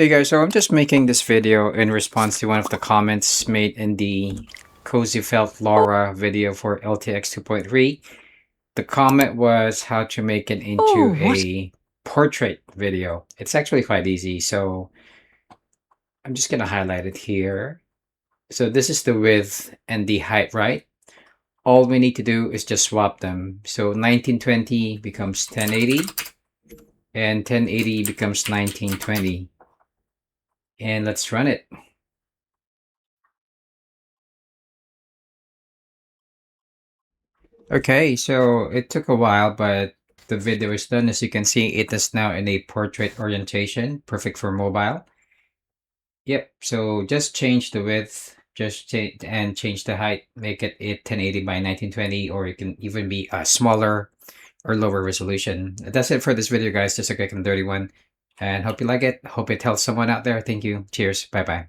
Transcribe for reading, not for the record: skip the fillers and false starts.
Hey guys, so I'm just making this video in response to one of the comments made in the Cozy Felt Laura video for LTX 2.3. The comment was how to make it into Oh, what? a portrait video. It's actually quite easy, so I'm just gonna highlight it here. So this is the width and the height, right? All we need to do is just swap them. So 1920 becomes 1080 and 1080 becomes 1920. And let's run it. Okay, so it took a while, but the video is done. As you can see, it is now in a portrait orientation, perfect for mobile. Yep, so just change the width, and change the height, make it 1080 by 1920, or it can even be a smaller or lower resolution. That's it for this video, guys. Just a quick and dirty one. And hope you like it. Hope it helps someone out there. Thank you. Cheers. Bye-bye.